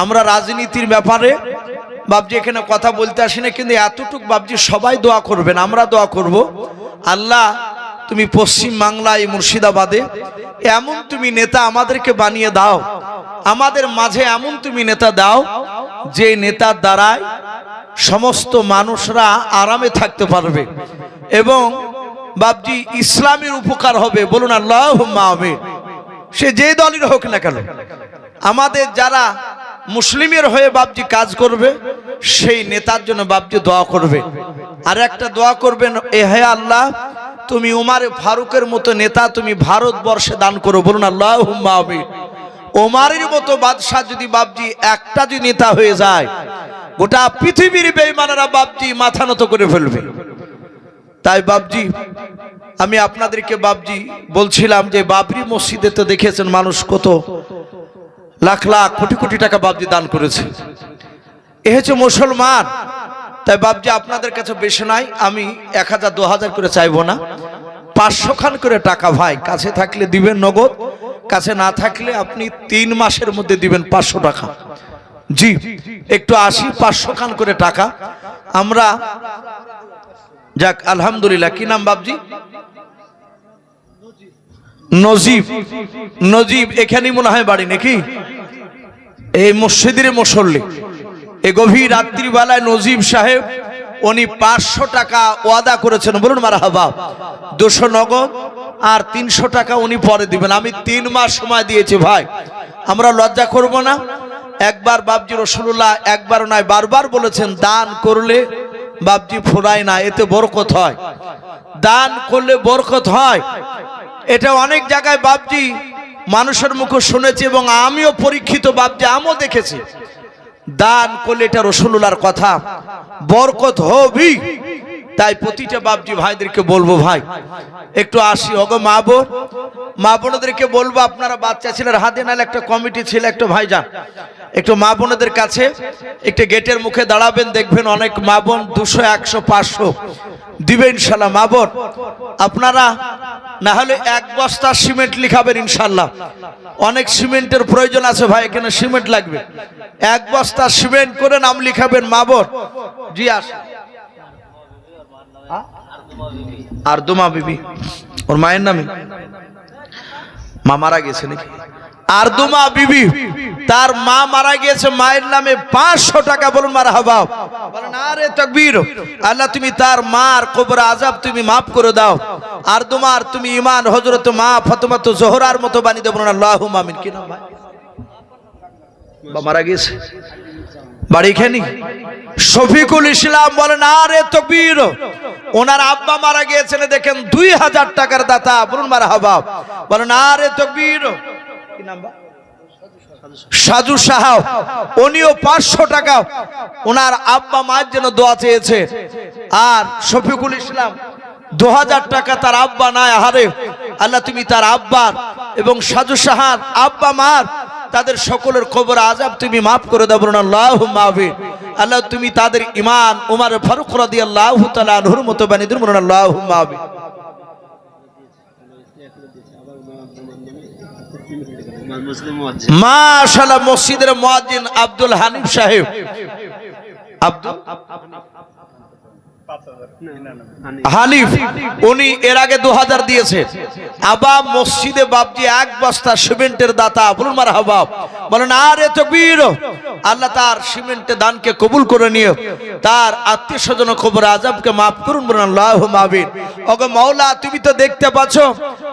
আমরা রাজনীতির ব্যাপারে বাবজি এখানে কথা বলতে আসি না, কিন্তু এতটুকু বাবজি সবাই দোয়া করবেন, আমরা দোয়া করব। আল্লাহ তুমি পশ্চিম বাংলায় মুর্শিদাবাদে এমন তুমি নেতা আমাদেরকে বানিয়ে দাও, আমাদের মাঝে এমন তুমি নেতা দাও যে নেতার দ্বারায় সমস্ত মানুষরা আরামে থাকতে পারবে এবং বাবজি ইসলামের উপকার হবে। বলুন আল্লাহুম্মা আমিন। সে যে দলের হোক না কেন, আমাদের যারা মুসলিমের হয়ে বাবজি কাজ করবে সেই নেতার জন্য বাবজি দোয়া করবে। আর একটা দোয়া করবেন, এ হে আল্লাহ তুমি উমারে ফারুকের মতো নেতা তুমি ভারতবর্ষে দান করো। বলুন আল্লাহুম্মা আমিন। ওমারের মতো বাদশাহ যদি বাবজি একটা যদি নেতা হয়ে যায়, গোটা পৃথিবীর বেঈমানেরা বাবজি মাথা নত করে ফেলবে। তাই বাবজি আমি আপনাদেরকে বাবজি বলছিলাম যে বাবরি মসজিদে তো দেখেছেন মানুষ কত লাখ লাখ কোটি কোটি টাকা বাবজি দান করেছে। এ হচ্ছে মুসলমান। তাই বাবজি আপনাদের কাছে বেশি নাই, আমি 1000 2000 করে চাইবো না, 500 খান করে টাকা ভাই কাছে থাকলে দিবেন নগদ, কাছে না থাকলে আপনি 3 মাসের মধ্যে দিবেন 500 টাকা। জি একটু আসি 500 খান করে টাকা আমরা। যাক আলহামদুলিল্লাহ। কি নাম বাবজি? নজিব। নজিব এখানেই মনে হয় বাড়ি নাকি? এই মসজিদের মুসল্লি। এই গভীর রাত্রিবেলায় নজিব সাহেব উনি 500 টাকা ওয়াদা করেছেন। বলুন মারহাবা। 200 নগদ আর 300 টাকা উনি পরে দিবেন। আমি 3 মাস সময় দিয়েছি ভাই, আমরা লজ্জা করব না। একবার বাবজি রাসূলুল্লাহ একবার নয় বারবার বলেছেন, দান করলে বাবজি ফুরায় না, এতে বরকত হয়। দান করলে বরকত হয়। এটা অনেক জায়গায় বাবজি মানুষের মুখে শুনেছি এবং আমিও পরীক্ষিত বাবজি আমিও দেখেছি। দান করলে এটা রাসূলুল্লাহর কথা, বরকত হবে। তাই প্রতিটা বাবজি ভাইদেরকে বলবো ভাই একটু আসি। ওগো মা বোন, মা বোনদেরকে বলবো আপনারা বাচ্চা ছেলের হাতে নালে একটা কমিটি ছিল একটা ভাইজান, একটু মা বোনদের কাছে একটা গেটের মুখে দাঁড়াবেন, দেখবেন অনেক মা বোন 200 100 500 দিবে ইনশাল্লাহ। মা বোন আপনারা না হলে 1 বস্তা সিমেন্ট লিখাবেন ইনশাল্লাহ। অনেক সিমেন্টের প্রয়োজন আছে ভাই, এখানে সিমেন্ট লাগবে। 1 বস্তা সিমেন্ট করে নাম লিখাবেন মা বোন। জি আস আরদুমা বিবি, ওর মায়ের নামে মা মারা গেছে নাকি? আরদুমা বিবি, তার মা মারা গিয়েছে, মায়ের নামে 500 টাকা। বলুন মারহাবা। বলেন আরে তাকবীর। আল্লাহ তুমি তার মার কবর আযাব তুমি মাফ করে দাও। আরদুমার তুমি ঈমান হযরত মা ফাতেমা জোহরার মতো বানিয়ে দাও। বলুন আল্লাহুম্মা আমিন। কি নাম ভাই? মারা গেছে বাড়ি খানি শফিকুল ইসলাম। বলেন আরে তাকবীর। ওনার আব্বা মারা গিয়েছেন, দেখেন 2000 টাকার দাতা। বলুন মারহাবা। বলেন আরে তাকবীর। কি নাম? সাজু সাহাব, উনিও 500 টাকা ওনার আব্বা মায়ের জন্য দোয়া চেয়েছে। আর শফিকুল ইসলাম 2000 টাকা তার আব্বা নাই। আহারে আল্লাহ তুমি তার আব্বার এবং সাজু সাহার আব্বা মার তাদের সকলের কবর আযাব তুমি মাফ করে দাও। বলুন আল্লাহুম্মা আমিন। আল্লাহ তুমি তাদের ঈমান উমর ফারুক রাদিয়াল্লাহু তাআলা আনহুর মতো বানিয়ে দিন। বলুন আল্লাহুম্মা আমিন। মাশাআল্লাহ। মসজিদের মুয়াজ্জিন আব্দুল হানিফ সাহেব, আব্দুল হানিফ, উনি এর আগে 2000 দিয়েছে। আবার মসজিদে বাবজি 1 বস্তা সিমেন্টের দাতা। বলুন মারহাবা। বলেন আরে তাকবীর। আল্লাহ তার সিমেন্টের দানকে কবুল করে নিও, তার আত্মীয় স্বজন কবর আযাবকে মাফ করুন। বলুন আল্লাহুম্মা আমিন। ওগো মাওলা তুমি তো দেখতে পাচ্ছ,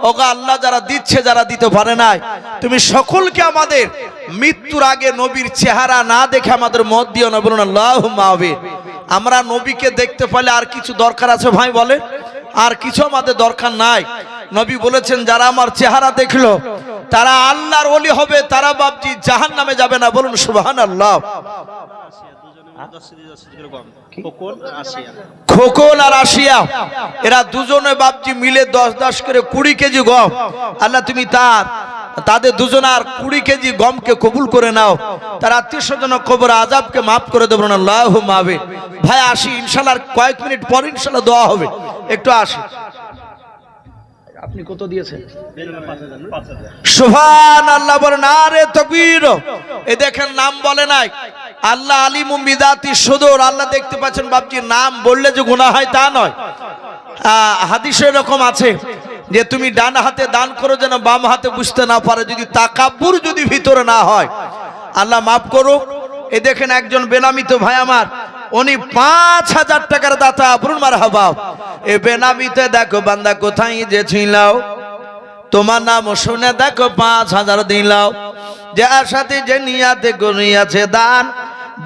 ওগো আল্লাহ যারা দিচ্ছে যারা দিতে পারে নাই, তুমি সকলকে আমাদের মৃত্যুর আগে নবীর চেহারা না দেখে আমাদের মত দিও না। বলুন আল্লাহুম্মা আমিন। আমরা নবীকে দেখতে পেলে আর কিছু দরকার আছে ভাই? বলে আর কিছু আমাদের দরকার নাই। নবী বলেছেন যারা আমার চেহারা দেখলো তারা আল্লাহর ওলি হবে, তারা বাবজি জাহান্নামে যাবে না। বলুন সুবহানাল্লাহ। খোকন আর আসিয়া এরা দুজনে বাবজি মিলে 10-10 করে 20 কেজি গম। আল্লাহ তুমি তাদের দুজনার 20 কেজি গমকে কবুল করে নাও, তার আত্মীয় স্বজন কবর আযাবকে মাফ করে দেব। আল্লাহুম্মা আমিন। ভাই আসি ইনশাআল্লাহ, কয়েক মিনিট পর ইনশাআল্লাহ দোয়া হবে। একটু আসি। আপনি কত দিয়েছেন? সুবহানাল্লাহ, বলেন নারে তাকবীর। এই দেখেন নাম বলে নাই, আল্লাহ আলিমুম বিযাতি সুদূর, আল্লাহ দেখতে পাচ্ছেন। বাপজি নাম বললে যে গুনাহ হয় তা নয়। হাদিসে এরকম আছে যে তুমি ডান হাতে দান করো যেন বাম হাতে বুঝতে না পারে, যদি তাকাব্বুর যদি ভিতরে না হয়, আল্লাহ মাফ করুক। এই দেখেন একজন বেনামিত ভাই আমার, উনি ৫,০০০ টাকার দাতা, বলুন মারহাবা। এই বেনামিতে দেখো বান্দা কোথায় যে ছিল, তোমার নাম শুনে দেখো ৫,০০০ দিলাও, যে আশাতে যে নিয়াতে করিয়াছে দান,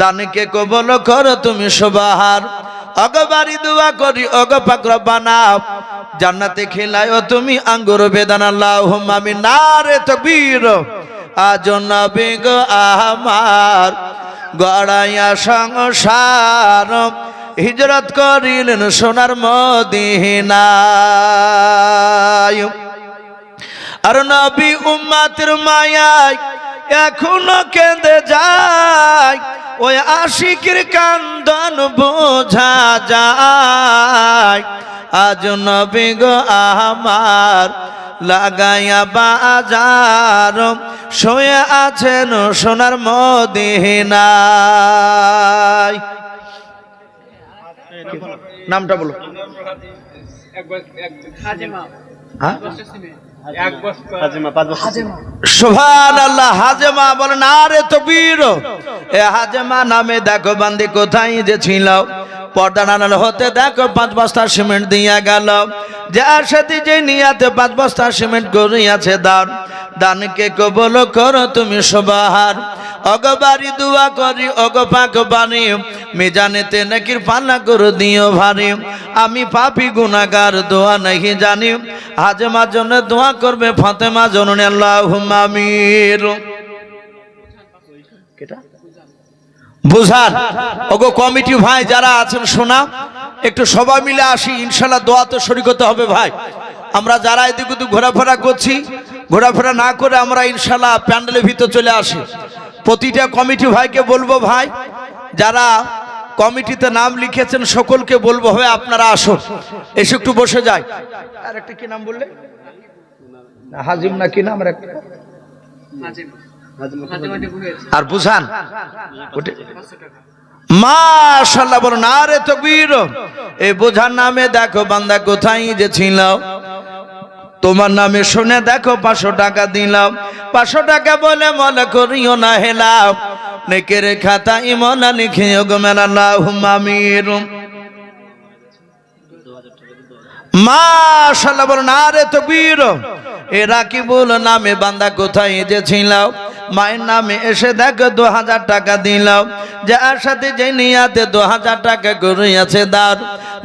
দানকে কবুল করো তুমি সুবহান। অগবারি দোয়া করি অগ পাক রব্বানা, জান্নাতে খেলায়ও তুমি আঙ্গুর বেদান, আল্লাহুম্মা আমিন। নারে তাকবীর। আজ নবী গো আমার গড়াইয়া সংসার, হিজরত করিলেন সোনার মদিনায়। আর নবী উম্মতের মায়ায় এখনো কেঁদে যায়, ওই আশিকের কান্দন বোঝা যায়। আজ নবী গো আমার লাগাইয়া বাজার, শুয়ে আছেন সোনার মদিনায়। নামটা বলো। সুবহানাল্লাহ। হাজেমা, বলেন নারে তাকবীর। এ হাজেমা নামে দেখো বান্দি কোথায় যে ছিল, পর্দা নানাল হতে দেখো 5 বস্তা সিমেন্ট দিয়া গেল, যার সাথে যে নিয়াতে 5 বস্তা সিমেন্ট করিয়াছে দান, দানকে কবুল করো তুমি সুবহান। অগবারি দোয়া করি অগ পাক বাণী, মিজানেতে নেকির পাল্লা করে দিও ভারী, আমি পাপী গুনাহগার দোয়া নাহি জানি, হাজেমার জন্য দোয়া করবে ফাতেমা জননী, আল্লাহুম্মা আমিন। কেটা বুঝান ওগো কমিটি ভাই যারা আছেন, শোনা একটু সবাই মিলে আসি, ইনশাআল্লাহ দোয়া তো শরীক হতে হবে ভাই। আমরা যারা এদিক ওদিক ঘোরাফেরা করছি, ঘোরাফেরা না করে আমরা ইনশাআল্লাহ প্যান্ডেলের ভিতর চলে আসি। প্রতিটা কমিটি ভাইকে বলবো, ভাই যারা কমিটিতে নাম লিখেছেন সকলকে বলবো, হবে আপনারা আসুন, এসে একটু বসে যায়। আর একটা কি নাম বললে? হাজিম না কি নাম? আর বুঝান মাশাআল্লাহ, বলো নারে তাকবীর। এই বোঝার নামে দেখো বান্দা কোথায় যে ছিল, তোমার নামে শুনে দেখো 500 টাকা দিলাম, 500 টাকা বলে মনে করিও না হেলাও, নেকের খাতা ইমনা লিখিও গো মেলা, আল্লাহুম্মা আমিন। মাশাআল্লাহ, বলো নারে তাকবীর। এ রাকিবুল নামে বান্দা কোথায় যে ছিল, মায়ের নামে এসে দেখো 2000 টাকা দিলাম, যার সাথে যে নিয়াতে 2000 টাকা করিয়াছে দান,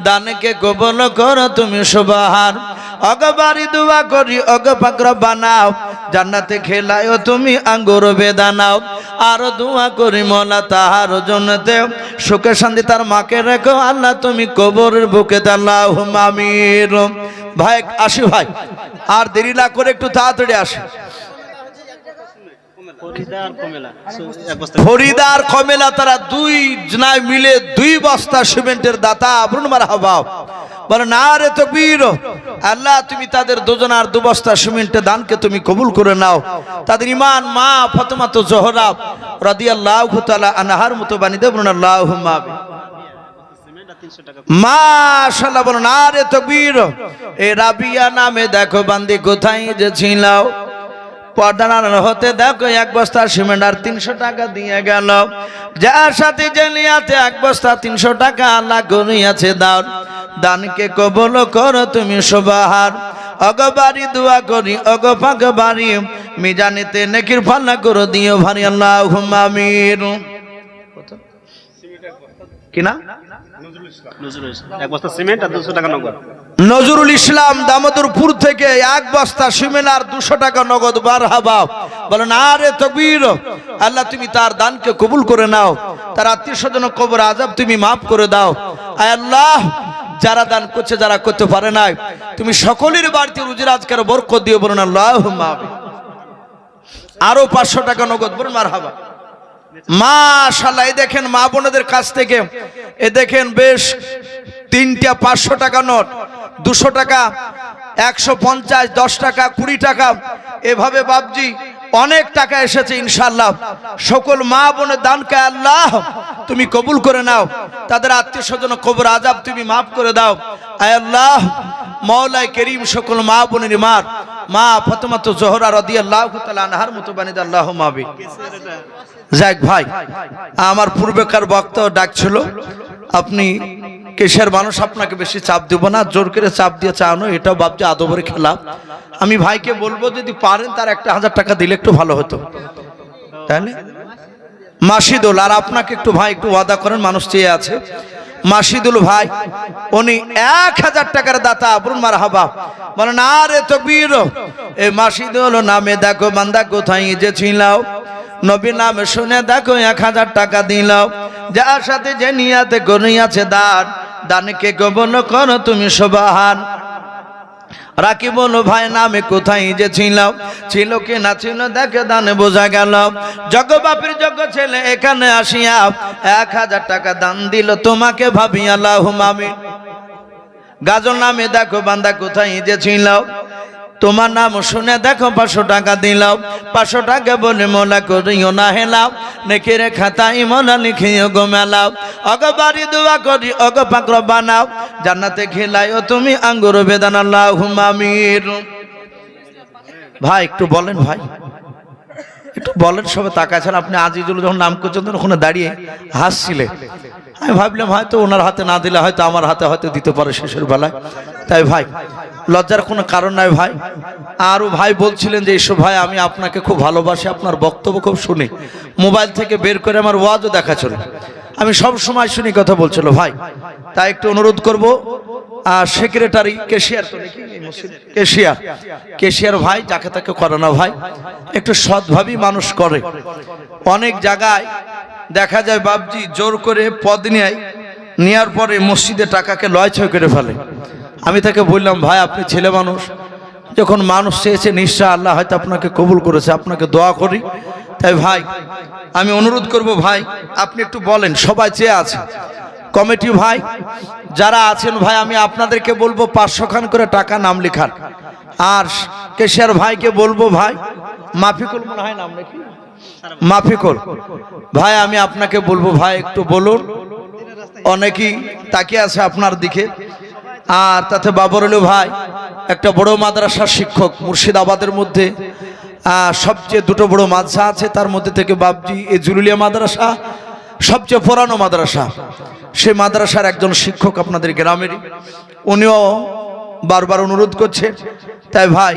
দানকে কবুল করো তুমি সুবহান। অগবারি দোয়া করি অগ পাক রব্বানা, জান্নাতে খেলায়ও তুমি আঙ্গুর বেদানাও, আর দোয়া করি মোলা তাহার জন্নতে সুখে শান্তি তার মাকে রেখো, আল্লাহ তুমি কবরের বুকে, আল্লাহুম্মা আমিন। ভাই আসি ভাই, আর দেরি না করে একটু তাড়াতাড়ি আসে। ফরিদার কমেলা তারা 2 জনায় মিলে 2 বস্তা সিমেন্টের দাতা, বলুন মারহাবা। বলে নারে তাকবীর। আল্লাহ তুমি তাদের দুজনার 2 বস্তা সিমেন্টের দানকে তুমি কবুল করে নাও, তাদের ঈমান মা ফাতেমা তো জোহরা রাদিয়াল্লাহু তাআলা আনহার মতো বানিয়ে দেব, বলুন আল্লাহুম্মা আমিন। মাশাআল্লাহ, বলুন নারে তাকবীর। এই রাবিয়া নামে দেখো বান্দি কোথায় যে ছিল, পর্দার হতে দেখো 1 বস্তা সিমেন্ট আর 300 টাকা দিয়ে গেল, যার সাথে যে নিয়াতে 1 বস্তা 300 টাকা আল্লাহ করিয়াছে দান, দানকে কবুল করো তুমি সুবহান। অগবারি দোয়া করি অগ পাক বাড়ি, মিজানেতে নেকির পাল্লা করে দিও ভারী, আল্লাহুম্মা আমিন। কি না? নজরুল ইসলাম দামোদরপুর থেকে 1 বস্তা সিমেন্ট আর 200 টাকা নগদ, মারহাবা। বলেন নারে তাকবীর। আল্লাহ তুমি তার দানকে কবুল করে নাও, তার আত্মীয় স্বজন কবর আযাব তুমি মাফ করে দাও। আয় আল্লাহ, যারা দান করছে যারা করতে পারে নাই, তুমি সকলের বাড়িতে রুজি রাজগার বরকত দিও, বলুন আল্লাহুম্মা আমিন। আরো 500 টাকা নগদ, বলুন মারহাবা। মাশাআল্লাহ, এই দেখেন মা বোনদের কাছ থেকে এ দেখেন বেশ 3টা 500 টাকা নোট, 200 টাকা 150, 10 টাকা, 20 টাকা, এভাবে বাপজি অনেক টাকা এসেছে। ইনশাআল্লাহ সকল মা বোনের দানকে আল্লাহ তুমি কবুল করে নাও, তাদের আত্মীয় স্বজন কবর আযাব তুমি মাফ করে দাও। আয় আল্লাহ মওলাই করিম সকল মা বোনের মা ফাতেমা জোহরা রাদিয়াল্লাহু তাআলা আনহার মতো বানিয়ে দাও আল্লাহুম্মা আমিন। যাক ভাই, আমার পূর্বেকার বক্তা ডাকছিল, আপনি কেশের মানুষ, আপনাকে বেশি চাপ দেব না, জোর করে চাপ দিয়ে চানো, এটাও বাপজি আদবের খেলা। আমি ভাইকে বলবো যদি পারেন তার 1000 টাকা দিলে একটু ভালো হতো, তাহলে মাসিদুল, আর আপনাকে একটু ভাই একটু ওয়াদা করেন, মানুষ চেয়ে আছে। মাসিদুল ভাই উনি 1000 টাকার দাতা, বলুন মারহাবা, বলেন আরে তাকবীর। এই মাসিদুল নামে দেখো বান্দা কোথায় যে ছিলাও, নবী নামে শুনে দেখো 1000 টাকা দিলাও, যার সাথে যে নিয়াতে করিয়াছে দান, দানকে কবুল করো তুমি সুবহান। রাকিব ভাই নামে কোথায় যে ছিল কি না ছিল দেখে দানে বোঝা গেল, জগ বাপের জগ ছেলে এখানে আসিয়া 1000 টাকা দান দিল তোমাকে ভাবি আল্লাহুম্মা আমিন। গাজল নামে দেখো বান্দা কোথায় যে ছিল, তোমার নাম শুনে দেখো 500 টাকা দিলাও, 500 টাকা বলে মোলা করিও না হেলাও, নেকির খাতায় মোলা লিখিও গো মেলাও, অগ বাড়ি দোয়া করি অগ পাকর বানাও, জান্নাতে খেলাইও তুমি আঙ্গুর বেদান আল্লাহুম্মা আমিন। ভাই একটু বলেন, ভাই একটু বলেন, সবে তাকাচ্ছেন। আপনি আজিজুল যখন নাম করছেন ওখানে দাঁড়িয়ে হাসছিলেন, আমি ভাবলাম হয়তো ওনার হাতে না দিলে হয়তো আমার হাতে হয়তো দিতে পারে শেষের বেলায়। তাই ভাই লজ্জার কোনো কারণ নাই ভাই। আরও ভাই বলছিলেন যে এসব ভাই আমি আপনাকে খুব ভালোবাসি, আপনার বক্তব্য খুব শুনি, মোবাইল থেকে বের করে আমার ওয়াজও দেখা চলে, আমি সব সময় শুনি কথা বলছিল ভাই। তাই একটু অনুরোধ করব, সেক্রেটারি কেশিয়ার ভাই যাকে তাকে করে না ভাই, একটু সৎভাবেই মানুষ করে। অনেক জায়গায় দেখা যায় বাপজি জোর করে পদ নেওয়ার পরে মসজিদে টাকাকে লয়ছয় করে ফেলে। আমি তাকে বললাম ভাই আপনি ছেলে মানুষ, যখন মানুষ চেয়েছে নিশ্চয় আল্লাহ হয়তো আপনাকে কবুল করেছে, আপনাকে দোয়া করি। তাই ভাই আমি অনুরোধ করব ভাই আপনি একটু বলেন, সবাই চেয়ে আছে, কমিটি ভাই যারা আছেন ভাই আমি আপনাদেরকে বলবো 500 খান করে টাকা নাম লেখান। আর কেশিয়ার ভাইকে বলবো ভাই, মাফিকুল মনে হয় নাম নাকি, মাফিকুল ভাই আমি আপনাকে বলবো ভাই একটু বলুন, অনেকেই তাকিয়ে আছে আপনার দিকে। আর তাতে বাবরুল ভাই একটা বড় মাদ্রাসার শিক্ষক, মুর্শিদাবাদের মধ্যে সবচেয়ে দুটো বড় মাদ্রাসা আছে, তার মধ্যে থেকে বাবজি এই জুলুলিয়া মাদ্রাসা সবচেয়ে পুরানো মাদ্রাসা, সেই মাদ্রাসার একজন শিক্ষক আপনাদের গ্রামেরই, উনিও বারবার অনুরোধ করছে। তাই ভাই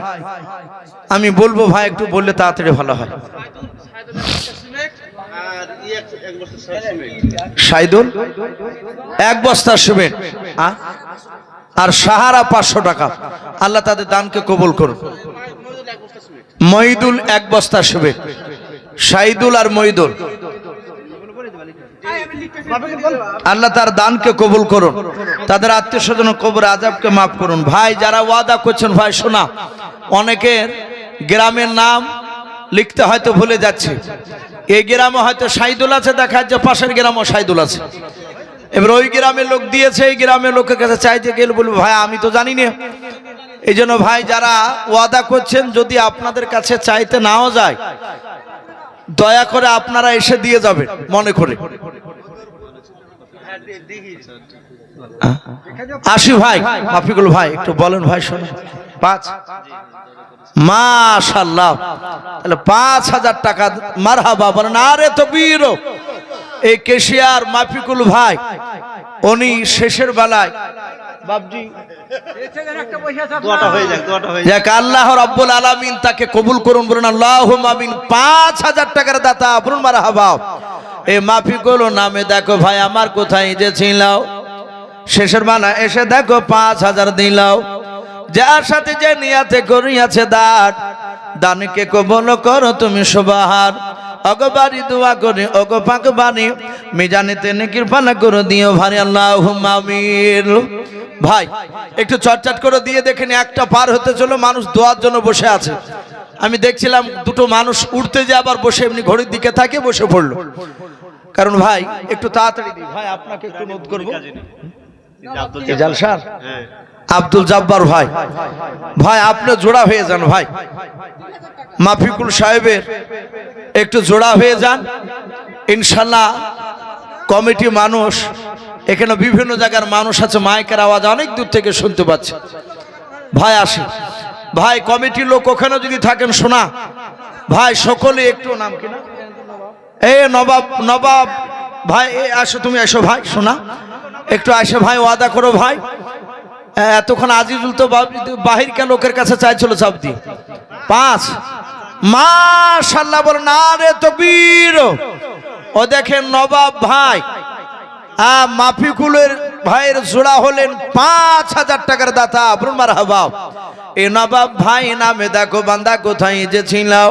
আমি বলবো ভাই একটু বললে তাড়াতাড়ি ভালো হয়। সাইদুল 1 বস্তা সিমেন্ট আর সাহারা 500 টাকা, আল্লাহ তাদের দানকে কবুল করুন। মহিদুল 1 বস্তা সিমেন্ট, সাইদুল আর মহিদুল, আল্লাহ তার দানকে কবুল করুন, তাদের আত্মীয় স্বজন কবর আযাবকে মাফ করুন। ভাই যারা ওয়াদা করছেন ভাই শোনা, অনেকের গ্রামের নাম লিখতে হয়তো ভুলে যাচ্ছে, এই গ্রামে হয়তো সাইদুল আছে, দেখা যাচ্ছে পাশের গ্রামও সাইদুল আছে, এবার ওই গ্রামের লোক দিয়েছে, এই গ্রামের লোকের কাছে চাইতে গেলে বলবো ভাই আমি তো জানি না। এই জন্য ভাই যারা ওয়াদা করছেন যদি আপনাদের কাছে চাইতে নাও যায়, দয়া করে আপনারা এসে দিয়ে যাবেন মনে করে। আসি ভাই, মাফিকুল ভাই একটু বলেন ভাই শোনো। 5 মাশাআল্লাহ, তাহলে 5000 টাকা মারহাবা বলেন আরে তাকবীর। এই কেশিয়ার মাফিকুল ভাই উনি শেষের বেলায় বাবজি যাক আল্লাহ রাব্বুল আলামিন তাকে কবুল করুন, বলুন আল্লাহুম্মা আমিন। 5000 টাকার দাতা বলুন মারহাবা। এই মাফিকুল নামে দেখো ভাই আমার কোথায় যে ছিলাও, শেষের বেলা এসে দেখো 5000 দিলাও, যার সাথে যে নিয়াতে করিয়াছে দান, দানকে কবুল করো তুমি সুবহান। অগবারি দোয়া করে অগ পাক বাণী মিজানেতে নেকির পানা করে দিও ভাই আল্লাহুম্মা আমিন। ভাই একটু চটচট করে দিয়ে দেখেন, একটা পার হতে চলো মানুষ দোয়ার জন্য বসে আছে। আমি দেখছিলাম দুটো মানুষ উঠতে যে আবার বসে এমনি ঘড়ির দিকে থাকে বসে পড়লো, কারণ ভাই একটু তাড়াতাড়ি দিই। ভাই আপনাকে একটু অনুরোধ করবো, জালসার আব্দুল জব্বার ভাই, ভাই আপনি জোড়া হয়ে যান ভাই, মাফিকুল সাহেবের একটু জোড়া হয়ে যান ইনশাল্লাহ। কমিটি মানুষ, এখানে বিভিন্ন জায়গার মানুষ আছে, মাইকের আওয়াজ অনেক দূর থেকে শুনতে পাচ্ছে। ভাই আসি ভাই, কমিটির লোক ওখানে যদি থাকেন শোনা ভাই, সকলে একটু নাম কিনা এ নবাব, নবাব ভাই আসো, তুমি এসো ভাই, শোনা একটু আসে ভাই, ওয়াদা করো ভাই। এতক্ষণ আজিজুল তো বাহিরকার লোকের কাছে চাইছিল চাপ দিয়ে 5, মাশাআল্লাহ বল না রে তকবীর। ও দেখেন নবাব ভাই মাফিকুলের ভাইয়ের জোড়া হলেন 5000 টাকার দাতা, বলুন মারহাবা। এ নবাব ভাই নামে দেখো বান্দা কোথায় যে ছিলাও,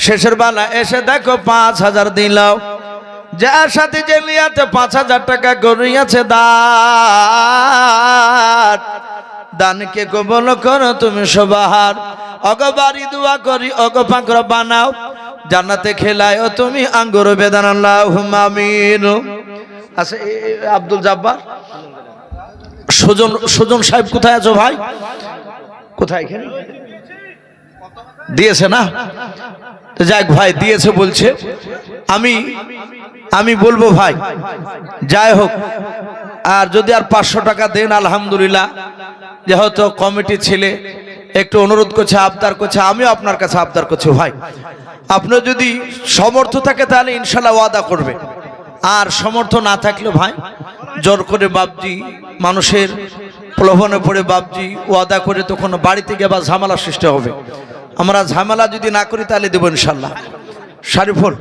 শেষের বেলা এসে দেখো 5000 দিলাও, যার সাথে যে লিয়াতে 5000 টাকা করিয়াছে দান, দানকে কবুল করো তুমি সবার, অগবারি দোয়া করি অগ পাকড় বানাও, জান্নাতে খেলায় ও তুমি আঙ্গুর বেদান, আল্লাহুম্মা আমিন। আচ্ছা আব্দুল জব্বার, সুজন সাহেব কোথায় আছো ভাই? কোথায়? এখানে দিয়েছে না? যাক ভাই দিয়েছে বলছে, আমি বলবো ভাই যাই হোক, আর যদি আর 500 টাকা দেন আলহামদুলিল্লাহ। যেহেতু কমিটি ছেলে একটু অনুরোধ করছে, আবদার করছে, আমিও আপনার কাছে আবদার করছি ভাই, আপনার যদি সমর্থ থাকে তাহলে ইনশাল্লাহ ওয়াদা করবে, আর সমর্থ না থাকলে ভাই জোর করে বাপজি মানুষের প্রলোভনে পড়ে বাপজি ওয়াদা করে তখন বাড়িতে গিয়ে আবার ঝামেলা সৃষ্টি হবে। আমরা ঝামেলা যদি না করি তাহলে দেবো ইনশাল্লাহ। শারিফুল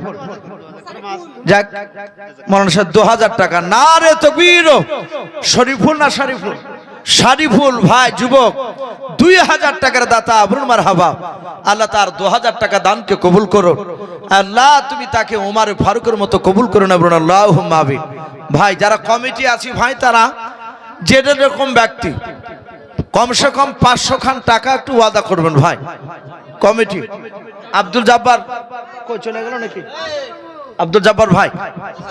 যাক মৌলানা সাহেব 2000 টাকা, না রে তকবীর। শরীফুল না শারিফুল? শারিফুল ভাই যুবক 2000 টাকার দাতা, বলুন মারহাবা। আল্লাহ তার 2000 টাকা দানকে কবুল করো, আল্লাহ তুমি তাকে ওমর ফারুকের মতো কবুল করো না, বলুন আল্লাহুম্মা আমিন। ভাই যারা কমিটি আছে ভাই, তারা যে রকম ব্যক্তি কমসে কম 500 খান টাকা একটু ওয়াদা করবেন ভাই। কমিটি আব্দুল জব্বার কই চলে গেল নাকি? আব্দুল জব্বার ভাই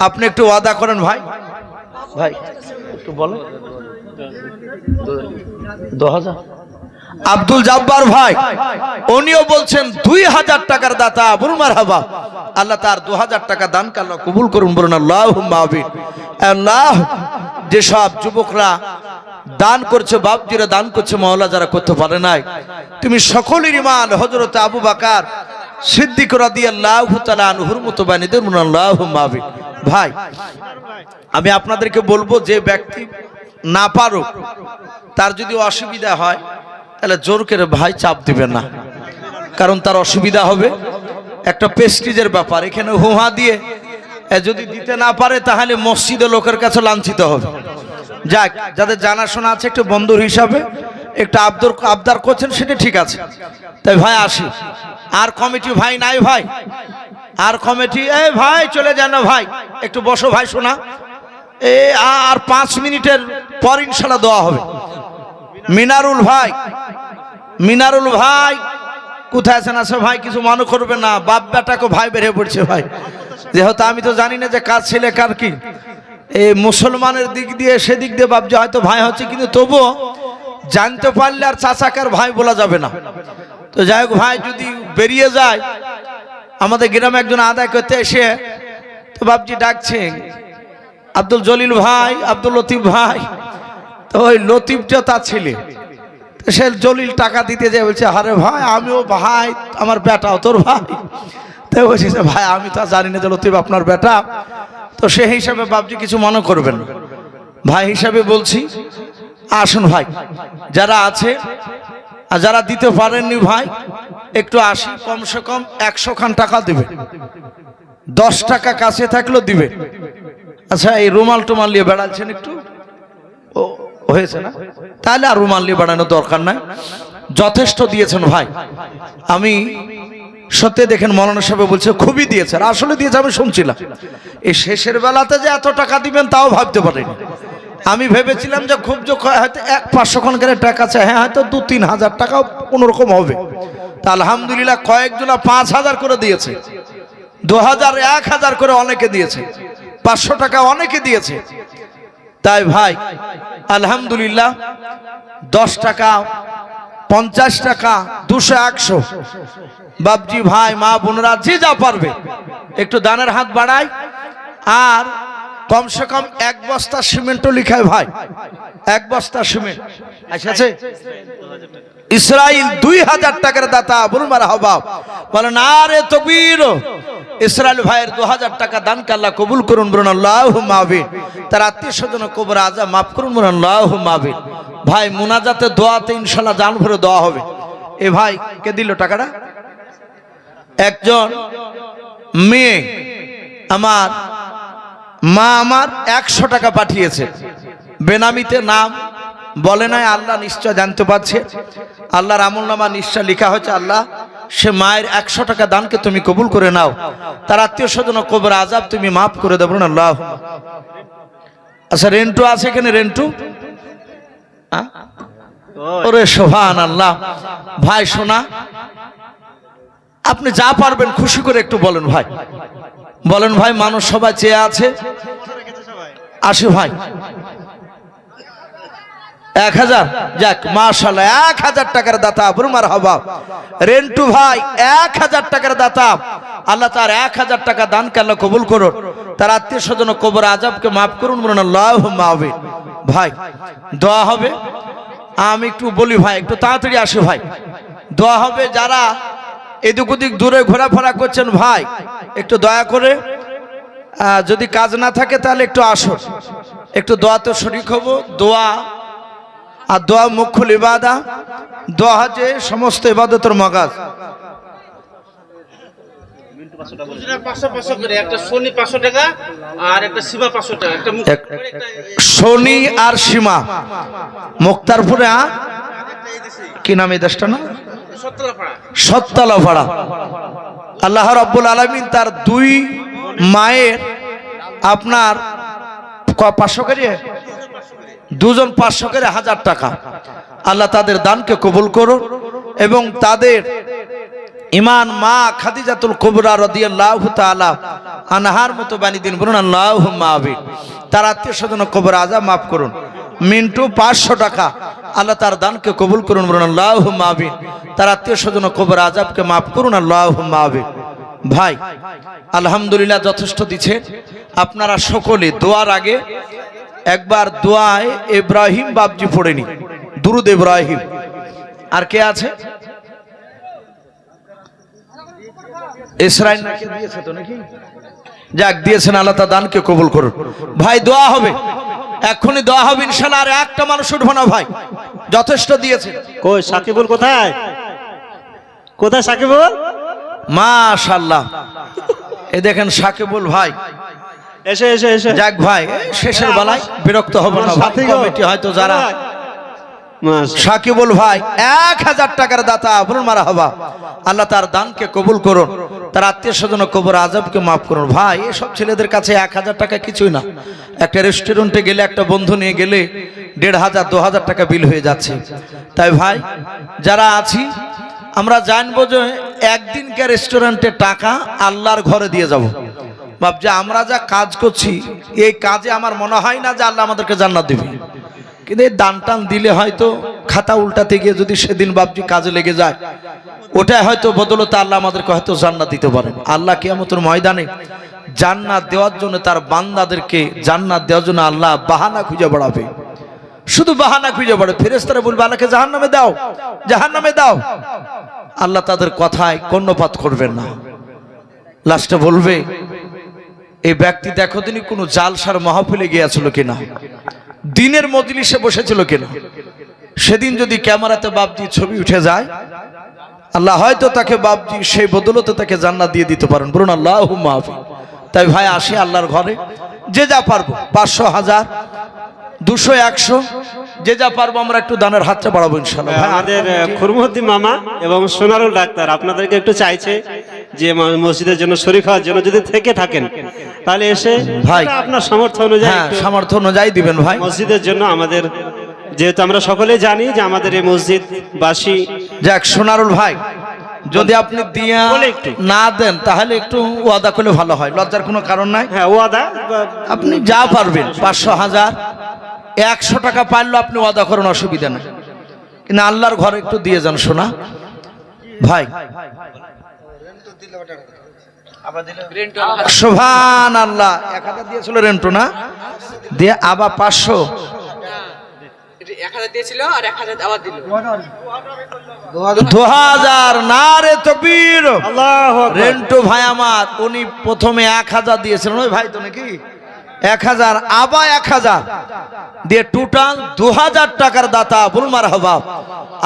আপনি একটু ওয়াদা করেন ভাই, ভাই একটু বলেন 2000। আব্দুল জব্বার ভাই উনিও বলছেন 2000 টাকার দাতা, বলুন মারহাবা। আল্লাহ তার 2000 টাকা দানকে আল্লাহ কবুল করুন, বলুন আল্লাহুম্মা আমিন। আল্লাহ যেসব যুবকরা দান করছে, বাপজিরা দান করছে, মাওলা যারা করতে পারে নাই, তুমি সকলের ইমান হযরত আবু বকর সিদ্দিক রাদিয়াল্লাহু তাআলা আনহুর মতো বানিয়ে দেন, বলুন আল্লাহুম্মা আমিন। ভাই আমি আপনাদেরকে বলবো, যে ব্যক্তি না পারো তার যদি অসুবিধা হয় তাহলে জোর করে ভাই চাপ দিবেন না, কারণ তার অসুবিধা হবে। একটা প্রেস্টিজের ব্যাপার, এখানে হুহা দিয়ে যদি দিতে না পারে তাহলে মসজিদে লোকের কাছে লাঞ্ছিত হবে। যাক যাদের জানাশোনা আছে একটু বন্ধুর হিসাবে একটু আবদার করছেন, সেটা ঠিক আছে। তাই ভাই আসি, আর কমিটি ভাই নাই ভাই, আর কমিটি এই ভাই চলে যান না ভাই, একটু বসো ভাই, শোনা আর 5 মিনিটের পর ইনশাল্লাহ দেওয়া হবে। মিনারুল ভাই, মিনারুল ভাই কোথায় আছেন? আছে ভাই, কিছু মনে করবে না, বাপ বেটাকে ভাই বেরিয়ে পড়ছে ভাই, যেহেতু আমি তো জানি না যে কার ছেলে কার কি, এই মুসলমানের দিক দিয়ে সেদিক দিয়ে বাপজি হয়তো ভাই হচ্ছে, কিন্তু তবুও জানতে পারলে আর চাচাকার ভাই বলা যাবে না। তো যাই হোক ভাই যদি বেরিয়ে যায়, আমাদের গ্রামে একজন আদায় করতে এসে তো বাপজি ডাকছেন আব্দুল জলিল ভাই, আব্দুল লতিফ ভাই, তো ওই লতিফটা তার ছেলে, সে জলিল টাকা দিতে যায়, বলছে আরে ভাই আমিও ভাই, আমার বেটাও তোর ভাই। তো বলছি ভাই আমি তো জানি না যে লতিফ আপনার বেটা, তো সেই হিসাবে বাপজি কিছু মনে করবেন ভাই হিসাবে বলছি। আসুন ভাই যারা আছে আর যারা দিতে পারেননি ভাই একটু আসি, কমসে কম 100 খান টাকা দিবে, 10 টাকা কাছে থাকলেও দিবে। আচ্ছা এই রুমাল টুমাল নিয়ে বেড়াচ্ছেন একটু হয়েছে না, তাহলে আর রুমাল নিয়ে বেড়ানোর দরকার নাই, যথেষ্ট দিয়েছেন ভাই। আমি সত্যি দেখেন মৌলানা সাহেব বলছে খুবই দিয়েছে, আর আসলে দিয়েছে, আমি শুনছিলাম। এই শেষের বেলাতে যে এত টাকা দিবেন তাও ভাবতে পারিনি। আমি ভেবেছিলাম যে খুব হয়তো 500 খান করে টাকা চাই, হ্যাঁ হয়তো 2-3 হাজার টাকাও কোনোরকম হবে। তা আলহামদুলিল্লাহ কয়েকজনা 5000 করে দিয়েছে, 2000, 1000 করে অনেকে দিয়েছে, 500 টাকা অনেকে দিয়েছে। তাই ভাই আলহামদুলিল্লাহ 10 টাকা, 50 টাকা, 200, 100, বাপজি ভাই মা বোনরা যে যা পারবে একটু দানের হাত বাড়ায়। আর কমসে কম 1 বস্তা সিমেন্টও লিখায় ভাই, 1 বস্তা সিমেন্ট আছে। ইসরাইল 2000 টাকার দাতা, বলুন মারহাবা, বলেন আরে তাকবীর। ইসরাইল ভাইয়ের 2000 টাকা দানকে আল্লাহ কবুল করুন, বলুন আল্লাহুম্মা আমিন। তার আত্মীয় স্বজন কবর আযা মাফ করুন, বলুন আল্লাহুম্মা আমিন। ভাই মুনাজাতে দোয়াতে ইনশাআল্লাহ জান ভরে দোয়া হবে। এ ভাই কে দিল টাকাটা? একজন মেয়ে আমার মা আমার 100 টাকা পাঠিয়েছে, বেনামিতে, নাম বলে নাই, আল্লাহ নিশ্চয় জানতে পারছে। আল্লাহর আমলনামা নিশ্চয় লেখা হয়েছে, আল্লাহ সে মায়ের 100 টাকা দানকে তুমি কবুল করে নাও, তার আত্মীয় স্বজন কবর আযাব তুমি মাফ করে দেবো না আল্লাহ। আচ্ছা রেন্টু আছে এখানে? রেন্টু, ওরে সুবহানাল্লাহ। ভাই শোনা, আপনি যা পারবেন খুশি করে একটু বলেন ভাই, বলেন ভাই। মানুষ সবাই চেয়ে আছে, আসে ভাই 1000, যাক মাশাআল্লাহ, 1000 টাকার দাতা, বলুন মারহাবা। রেন্টু ভাই 1000 টাকার দাতা, আল্লাহ তার 1000 টাকা দানকে আল্লাহ কবুল করুন, তার আত্মীয় স্বজন কবর আযাবকে মাফ করুন, বলুন আল্লাহুম্মা আমিন। ভাই দোয়া হবে, আমি একটু বলি ভাই, একটু তাড়াতাড়ি আসে ভাই, দোয়া হবে। যারা এদিক ওদিক দূরে ঘোরাফেরা করছেন ভাই, একটু দয়া করে যদি কাজ না থাকে তাহলে একটু আসুন, একটু দোয়াতে শরীক হব। দোয়া আর দোয়া মুখ্যুল ইবাদা, দোয়া হচ্ছে সমস্ত ইবাদতের মগাজ। শনি আর সীমা মুক্তারপুরে, কি নাম এই দেশটা? না সত্তলাপাড়া। আল্লাহ রাব্বুল আলামিন তার 2 মায়ের আপনার 500 করে, 2জন 500 করে 1000 টাকা, আল্লাহ তাদের দানকে কবুল করুন এবং তাদের ইমান মা খাদিজাতুল কুবরা রাদিয়াল্লাহু তাআলা আনহার মতো বানিয়ে দিন, বলুন আল্লাহুম্মা আমিন। তার আত্মীয় স্বজন কবর আযাব মাফ করুন। মিন্টু 500 টাকা, আল্লাহ তার দানকে কবুল করুন, বলুন আল্লাহুম্মা আমিন। তার আত্মীয় স্বজন কবর আযাবকে মাফ করুন, আল্লাহুম্মা আমিন। ভাই আলহামদুলিল্লাহ যথেষ্ট দিচ্ছেন আপনারা সকলে। দোয়ার আগে একবার দোয়ায় ইব্রাহিম বাপজি পড়েনি, দুরুদ ইব্রাহিম। আর কে আছে? ইসরাইল নাকি দিয়েছে তো নাকি? যাক দিয়েছেন, আল্লাহ তার দানকে কবুল করুন। ভাই দোয়া হবে, এখনই দোয়া হবে ইনশাআল্লাহ। আর একটা মানুষ উঠবো না ভাই, যথেষ্ট দিয়েছে। কই সাকিবুল কোথায়? কোথায় সাকিবুল? মাশাআল্লাহ, এই দেখেন সাকিবুল ভাই এসে এসে এসে। যাক ভাই শেষের বেলায় বিরক্ত হব না, সাথী কমিটি হয়তো যারা। সাকিবুল ভাই 1000 টাকার দাতা, বলুন মারহাবা। আল্লাহ তার দানকে কবুল করুন, তার আত্মীয় স্বজন কবর আযাবকে মাফ করুন। ভাই এসব ছেলেদের কাছে 1000 টাকা কিছুই না। একটা রেস্টুরেন্টে গেলে, একটা বন্ধু নিয়ে গেলে 1500 2000 টাকা বিল হয়ে যাচ্ছে। তাই ভাই যারা আছি আমরা জানবো যে একদিনকার রেস্টুরেন্টের টাকা আল্লাহর ঘরে দিয়ে যাব। বাপজি আমরা যা কাজ করছি এই কাজে আমার মনে হয় না যে আল্লাহ আমাদেরকে জান্নাত দেবে, কিন্তু এই দান টান দিলে হয়তো খাতা উল্টাতে গিয়ে যদি সেদিন বাপজি কাজে লেগে যায়, ওটাই হয়তো বদলতে আল্লাহ আমাদেরকে হয়তো জান্নাত দিতে পারেন। আল্লাহ কিয়ামতের ময়দানে জান্নাত দেওয়ার জন্য, তার বান্দাদেরকে জান্নাত দেওয়ার জন্য আল্লাহ বাহানা খুঁজে বেড়াবে, শুধু বাহানা খুঁজে বেড়াবে। ফেরেশতারা বলবে আল্লাহকে জাহান্নামে দাও, জাহান্নামে দাও। আল্লাহ তাদের কথায় কর্ণপাত করবেন না। লাস্টে বলবে এই ব্যক্তি দেখো তিনি কোনো জালসার মাহফিলে গিয়েছিল কিনা, দিনের মজলিসে বসেছিল কিনা। সেদিন যদি ক্যামেরাতে বাপজি ছবি উঠে যায়, আল্লাহ হয়তো তাকে বাপজি সেই বদলতে তাকে জান্নাত দিয়ে দিতে পারেন, বলুন আল্লাহুম্মা আমিন। তাই ভাই আসি আল্লাহর ঘরে, যে যা পারবো 500 1000 200 100 যে যা পারবো আমরা একটু দানের হাতটা বাড়াবো ইনশাআল্লাহ। আমাদের খুরমুদ্দিন মামা এবং সোনারুল ডাক্তার আপনাদেরকে একটু চাইছে যে মসজিদের জন্য শরীক হওয়ার জন্য যদি থেকে থাকেন তাহলে এসে ভাই আপনার সামর্থ্য অনুযায়ী, সামর্থ্য অনুযায়ী দিবেন ভাই মসজিদের জন্য। আমাদের যেহেতু আমরা সকলেই জানি যে আমাদের এই মসজিদ বাসী। যাক সোনারুল ভাই যদি আপনি দিয়া না দেন তাহলে একটু ওয়াদা করলে ভালো হয়, লজ্জার কোনো কারণ নাই। হ্যাঁ ওয়াদা আপনি যা পারবেন 500 1000 100 টাকা পারলে আপনি ওয়াদা করেন, অসুবিধা নেই। না আল্লাহর ঘরে একটু দিয়ে যান শোনা ভাই। সুবহান আল্লাহ, 1000 দিয়েছিল রেন্টু না দিয়ে আবার 500 1000 দিয়েছিল আর 1000 আবার দিল 2000। নারে তাকবীর। আল্লাহু আকবার। রেন্টু ভাই আমার উনি প্রথমে 1000 দিয়েছিলেন, ওই ভাই তো নাকি 1000 আবার 1000 দিয়ে টোটাল 2000 টাকার দাতা। বলুন মারহাবা।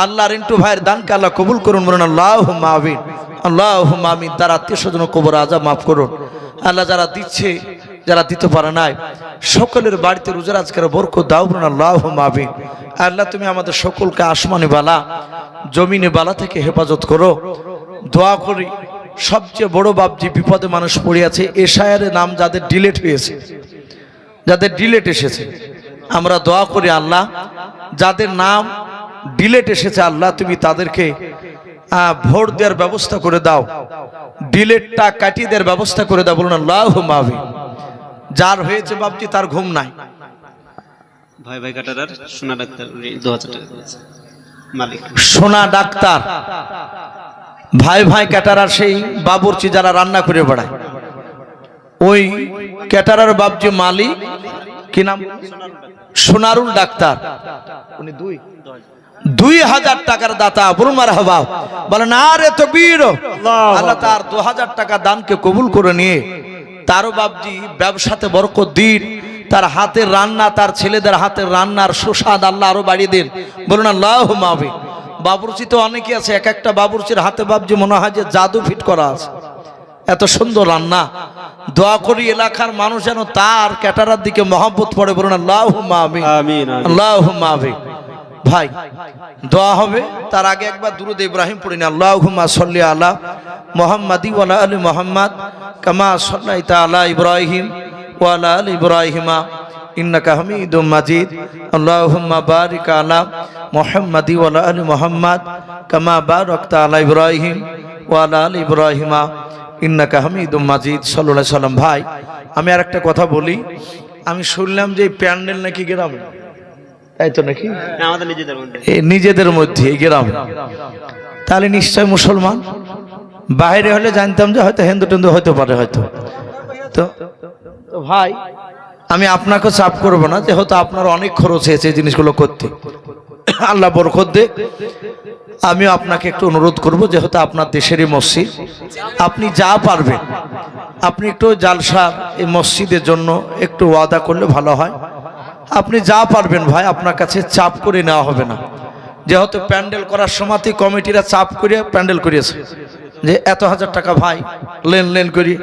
আল্লাহ রিন্টু ভাইয়ের দানকে আল্লাহ কবুল করুন, বলুন আল্লাহুম্মা আমিন, আল্লাহুম্মা আমিন। তার আত্মীয়স্বজন কবর আযাব মাফ করুন আল্লাহ। যারা দিচ্ছে, যারা দিতে পারে নাই, সকলের বাড়িতে রোজার আজকের বরকত দাও, বলুন আল্লাহুম্মা আমিন। আল্লাহ তুমি আমাদের সকলকে আসমানি বালা জমিনে বালা থেকে হেফাজত করো। দোয়া করি সবচেয়ে বড় বাপজি বিপদে মানুষ পড়ে আছে, এশায়ারের নাম যাদের ডিলেট হয়েছে, যাদের ডিলেট এসেছে, আমরা দোয়া করি আল্লাহ যাদের নাম ডিলেট এসেছে আল্লাহ তুমি তাদেরকে ভোট দেওয়ার ব্যবস্থা করে দাও, ডিলেটটা কাটিয়ে দেওয়ার ব্যবস্থা করে দাও, বলুন আল্লাহুম্মা আমিন। যার হয়েছে বাপজি তার ঘুম নাই। ভাই ভাই কাটারার সোনা ডাক্তার 2000 টাকা দিয়েছে মালিক। সোনা ডাক্তার ভাই ভাই ক্যাটারার সেই বাবুর্চি যারা রান্না করে বেড়ায়, ওই ক্যাটারার বাবজি মালিক কি নাম? সোনারুল ডাক্তার। উনি 2000 টাকার দাতা। বলুন মারহাবা। বলেন আরে তাকবীর। আল্লাহ তার 2000 টাকা দানকে কবুল করে নিয়ে তারও বাবজি ব্যবসাতে বরকত দিন, তার হাতের রান্না, তার ছেলেদের হাতের রান্নার সুস্বাদ আল্লাহ আরো বাড়িয়ে দিন, বলুন আল্লাহুম্মা আমিন। বাবুর্চি তো অনেকে আছে, এক একটা বাবুর্চির হাতে বাবজি মনে হয় যে জাদু ফিট করা আছে, এত সুন্দর রান্না। দোয়া করি এলাকার মানুষ যেন তার ক্যাটারার দিকে মহব্বত পড়ে, বলুন আল্লাহুম্মা আমিন, আমিন আল্লাহুম্মা আমিন। ভাই দোয়া হবে, তার আগে একবার দুরূদ ইব্রাহিম পড়িনি। আল্লাহুম্মা সাল্লি আলা মুহাম্মাদি ওয়া আলা আলি মুহাম্মাদ কামা সাল্লাইতা আলা ইব্রাহিম ওয়া আলা আলি ইব্রাহিমা ইন্নাকা হামিদুম মাজিদ। আল্লাহুম্মা বারিক আলা মুহাম্মাদি ওয়া আলা আলি মুহাম্মাদ কামা বারাকতা আলা ইব্রাহিম ওয়া আলা আলি ইব্রাহিমা ইন্নাকা হামিদুম মাজিদ। সাল্লাল্লাহু আলাইহি সাল্লাম। ভাই আমি আর একটা কথা বলি, আমি শুনলাম যে প্যান্ডেল নাকি গ্রামে, তাই তো নাকি? আমাদের নিজেদের মধ্যে, নিজেদের মধ্যে এই গ্রামে, তাহলে নিশ্চয় মুসলমান। বাইরে হলে জানতাম যে হয়তো হিন্দু টেন্দু হতে পারে হয়তো। তো ভাই আমি আপনাকে চাপ করব না, যেহেতু আপনার অনেক খরচ হয়েছে এই জিনিসগুলো করতে, আল্লাহ বরকত দে। আমিও আপনাকে একটু অনুরোধ করব, যেহেতু আপনার দেশেরই মসজিদ, আপনি যা পারবেন আপনি একটু জালসা এই মসজিদের জন্য একটু ওয়াদা করলে ভালো হয়। আপনি যা পারবেন ভাই, আপনার কাছে চাপ করে নেওয়া হবে না, যেহেতু প্যান্ডেল করার সময়তে কমিটিরা চাপ করে প্যান্ডেল করিয়েছে যে এত 1000 টাকা ভাই লেনদেন করি,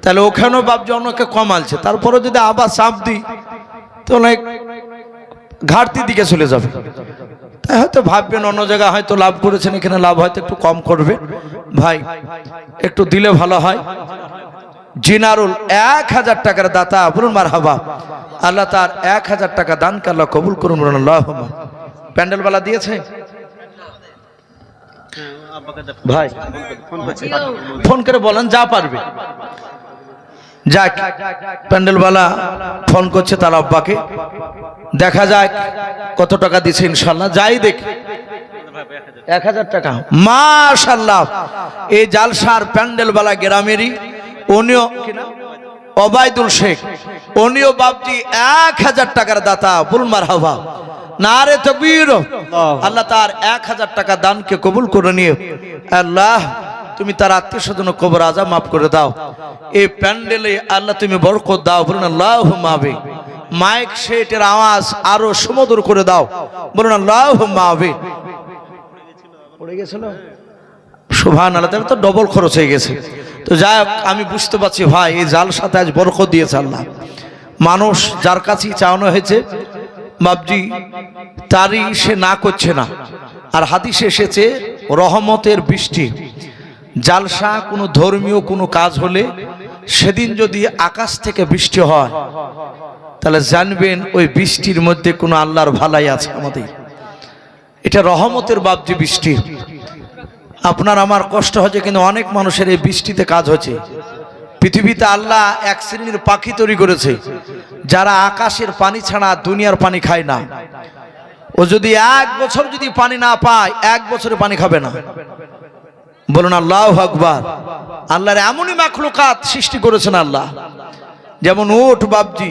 তাহলে ওখানেও বাপজি অনেকে কমালছে, তারপরে যদি আবার চাপ দিই তো অনেক ঘাটতির দিকে চলে যাবে। তাই হয়তো ভাববেন অন্য জায়গায় হয়তো লাভ করেছেন, এখানে লাভ হয়তো একটু কম করবে। ভাই একটু দিলে ভালো হয়। জিনারুল 1000 টাকার দাতা, বলুন মারহাবা। আল্লাহ তার 1000 টাকা দানকে আল্লাহ কবুল করুন, বলুন আল্লাহুম্মা। প্যান্ডেলওয়ালা দিয়েছে ভাই, ফোন করে বলেন যা পারবে। যাক প্যান্ডেলওয়ালা ফোন করছে তার আব্বাকে, দেখা যাক কত টাকা দিছে ইনশাল্লাহ। যাই দেখ 1000 টাকা মাশাআল্লাহ। এই জালসার প্যান্ডেলওয়ালা গ্রামেরই, উনিও ওবায়দুল শেখ, উনিও বাপজি 1000 টাকার দাতা, বলুন মারহাবা। নারে তাকবীর। আল্লাহ তার 1000 টাকা দানকে কবুল করে নিয়ে আল্লাহ তুমি তার আত্মীয়স্বজন কবর আযাব মাফ করে দাও। এই প্যান্ডেলে আল্লাহ তুমি বরকত দাও, বলুন আল্লাহুম্মা আমিন। মাইক সেটের আওয়াজ আরো সুমধুর করে দাও, বলুন আল্লাহুম্মা আমিন। পড়ে গেছিল সুবহানাল্লাহ, তাহলে তো ডবল খরচ হয়ে গেছে। তো যাই হোক, আমি বুঝতে পারছি ভাই এই জালসাতে আজ বরকত দিয়েছে আল্লাহ। মানুষ যার কাছেই চাওয়ানো হয়েছে বাপজি তারই সে না করছে না। আর হাদিসে এসেছে রহমতের বৃষ্টি। জালসা কোনো ধর্মীয় কোনো কাজ হলে সেদিন যদি আকাশ থেকে বৃষ্টি হয় তাহলে জানবেন ওই বৃষ্টির মধ্যে কোনো আল্লাহর ভালাই আছে আমাদের। এটা রহমতের বাপজি বৃষ্টি। আপনার আমার কষ্ট হচ্ছে, কিন্তু অনেক মানুষের এই বৃষ্টিতে কাজ হচ্ছে। পৃথিবীতে আল্লাহ এক শ্রেণীর পাখি তৈরি করেছে যারা আকাশের পানি ছাড়া দুনিয়ার পানি খায় না। ও যদি 1 বছর যদি পানি না পায় 1 বছরে পানি খাবে না। বলুন আল্লাহু আকবার। আল্লাহর এমনই মাখলুকাত সৃষ্টি করেছেন আল্লাহ। যেমন উট বাপজি,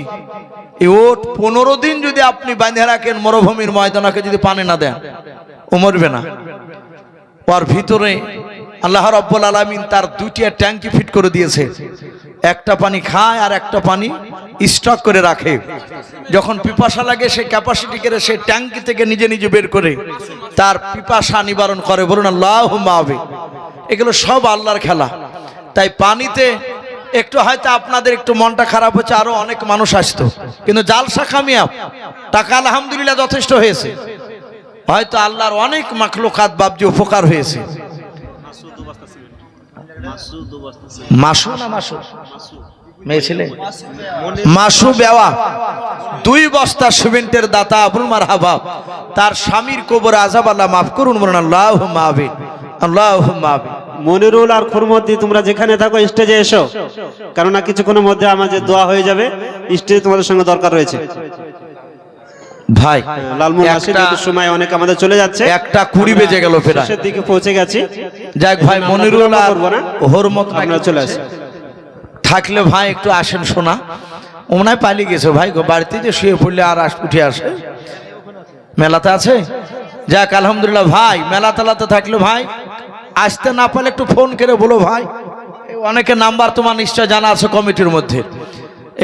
এই উট 15 দিন যদি আপনি বাঁধে রাখেন মরুভূমির ময়দানকে, যদি পানি না দেন ও মরবে না। ওর ভিতরে আল্লাহ রাব্বুল আলামিন তার 2টা ট্যাঙ্কি ফিট করে দিয়েছে, একটা পানি খায় আর একটা পানি স্টক করে রাখে। যখন পিপাসা লাগে সে ক্যাপাসিটি করে সে ট্যাঙ্কি থেকে নিজে নিজে বের করে তার পিপাসা নিবারণ করে। বলুন আল্লাহুম্মা আমিন। এগুলো সব আল্লাহর খেলা। তাই পানিতে একটু হয়তো আপনাদের একটু মনটা খারাপ হচ্ছে, আরো অনেক মানুষ আসতো, কিন্তু জালসা কামিয়াব, টাকা আলহামদুলিল্লাহ যথেষ্ট হয়েছে। হয়তো আল্লাহর অনেক মাখলুকাত বাপজি উপকার হয়েছে। মাসু না মাসু মেয়ে ছেলে মাসু বেওয়া 2 বস্তা সিমেন্টের দাতা আবুল মারহাবা, তার স্বামীর কবর আযাব আল্লাহ মাফ করুন। বলুন আল্লাহুম্মা আমিন, আল্লাহুম্মা আমিন। মনিরুল আর খুরমদ্দি, তোমরা যেখানে থাকো স্টেজে এসো, কেননা কিছুক্ষণের মধ্যে আমাদের দোয়া হয়ে যাবে। স্টেজে তোমাদের সঙ্গে দরকার রয়েছে ভাই। লালমোহন আসেন, একটু সময় অনেক আমাদের চলে যাচ্ছে, 1:20 বেজে গেল, প্রায় শেষের দিকে পৌঁছে গেছি। যাক ভাই, মনিরুল আর হরমত আমরা চলে আসি। থাকলে ভাই একটু আসেন। শোনা ও মনে হয় পালিয়ে গেছে ভাই, বাড়িতে যে শুয়ে পড়লে আর উঠে আসে। মেলাতে আছে, যাক আলহামদুলিল্লাহ। ভাই মেলা তেলাতে থাকলে ভাই আসতে না পারলে একটু ফোন করে বলো ভাই। অনেকে নাম্বার তোমার নিশ্চয় জানা আছে কমিটির মধ্যে,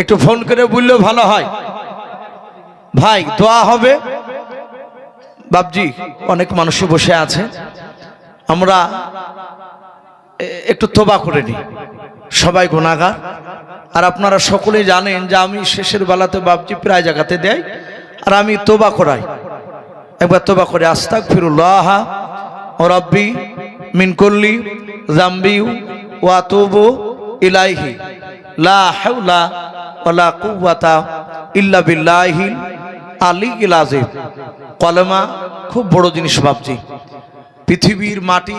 একটু ফোন করে বললেও ভালো হয়। ভাই দোয়া হবে বাপজি, অনেক মানুষই বসে আছে, আমরা একটু তোবা করে নিই। সবাই গুনাহগার, আর আপনারা সকলেই জানেন যে আমি শেষের বেলাতে বাপজি প্রায় জায়গাতে দেয়, আর আমি তোবা করাই। একবার তোবা করে আস্তাগফিরুল্লাহ রাব্বি মিন কুল্লি যামবি ওয়া আতুবু ইলাইহি লা হাওলা ওয়ালা কুওয়াতা ইল্লা বিল্লাহিল আলিয়্যিল আযীম। কলেমা খুব বড় জিনিস বাপজি। পৃথিবীর মাটি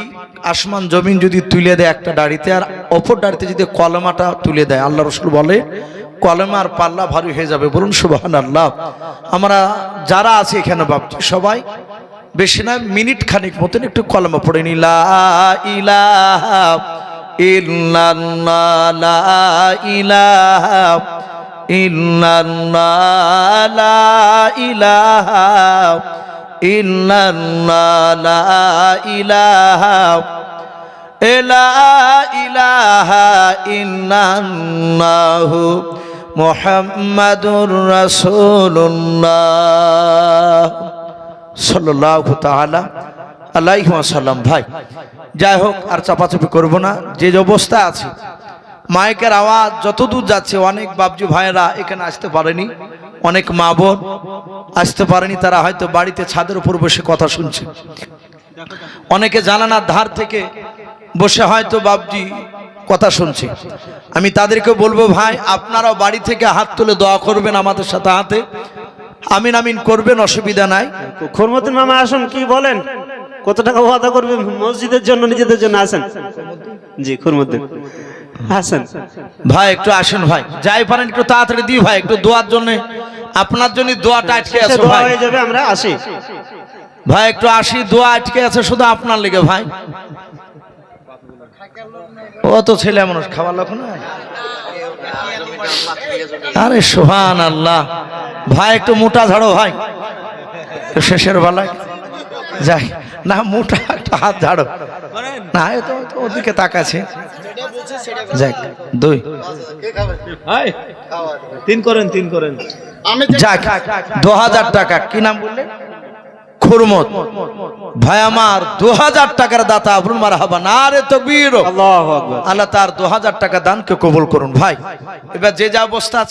আসমান জমিন যদি তুলে দেয় একটা দাড়িতে, আর অপর দাড়িতে যদি কলেমাটা তুলে দেয়, আল্লাহ রাসূল বলে কলেমার পাল্লা ভারী হয়ে যাবে। বলুন সুবহানাল্লাহ। আমরা যারা আছি এখানে বাপজি সবাই বেশি না মিনিট খানিক মতন একটু কলেমা পড়ে নি। লা ইলাহা ইল্লাল্লাহ, লা ইলাহা ইল্লাল্লাহ, লা ইলাহা ইল্লাল্লাহ, লা ইলাহা ইলাহা ইল্লাল্লাহু মুহাম্মাদুর রাসূলুল্লাহ সাল্লাল্লাহু তাআলা আলাইহি ওয়াসাল্লাম। ভাই যাই হোক, আর চাপাচাপি করব না। যে অবস্থা আছে মাইকের আওয়াজ যতদূর যাচ্ছে, অনেক বাপজি ভাইয়েরা এখানে আসতে পারেনি, অনেক মা বোন আসতে পারেনি, তারা হয়তো বাড়িতে ছাদের উপর বসে কথা শুনছে। অনেকে জানালার ধার থেকে বসে হয়তো বাপজি কথা শুনছে। আমি তাদেরকে বলবো ভাই, আপনারাও বাড়ি থেকে হাত তুলে দোয়া করবেন আমাদের সাথে হাতে, আমিন আমিন করবেন, অসুবিধা নাই। খুরমদ্দিন মামা আসুন, কি বলেন? কত টাকা ওয়াদা করবেন মসজিদের জন্য, নিজেদের জন্য? আসেন জি, খুরমদ্দিন আসেন ভাই, একটু আসেন ভাই, যাই পারেন একটু তাড়াতাড়ি দিই ভাই, একটু দোয়ার জন্য, আপনার জন্য দোয়াটা আটকে আছে ভাই। হয়ে যাবে, আমরা আসি ভাই, একটু আসি, দোয়া আটকে আছে শুধু আপনার লেগে ভাই। ও তো ছেলে মানুষ, খাবার লোক না। আরে সুবহানাল্লাহ। ভাই একটু মোটা ঝাড়ো ভাই, শেষের বেলায় যাই না, মোটা একটা হাত ঝাড়ো না, এ তো ওদিকে তাকাছে। যাক 2 3 করেন, 3 করেন। যাক 2000 টাকা। কি নাম বললেন? খুরমত ভাই আমার 2000 টাকার দাতা। আবুল মারহাবা, নারে তাকবীর, আল্লাহু আকবার। আল্লাহ তার 2000 টাকা দানকে কবুল করুন। ভাই এবার যে যা অবস্থা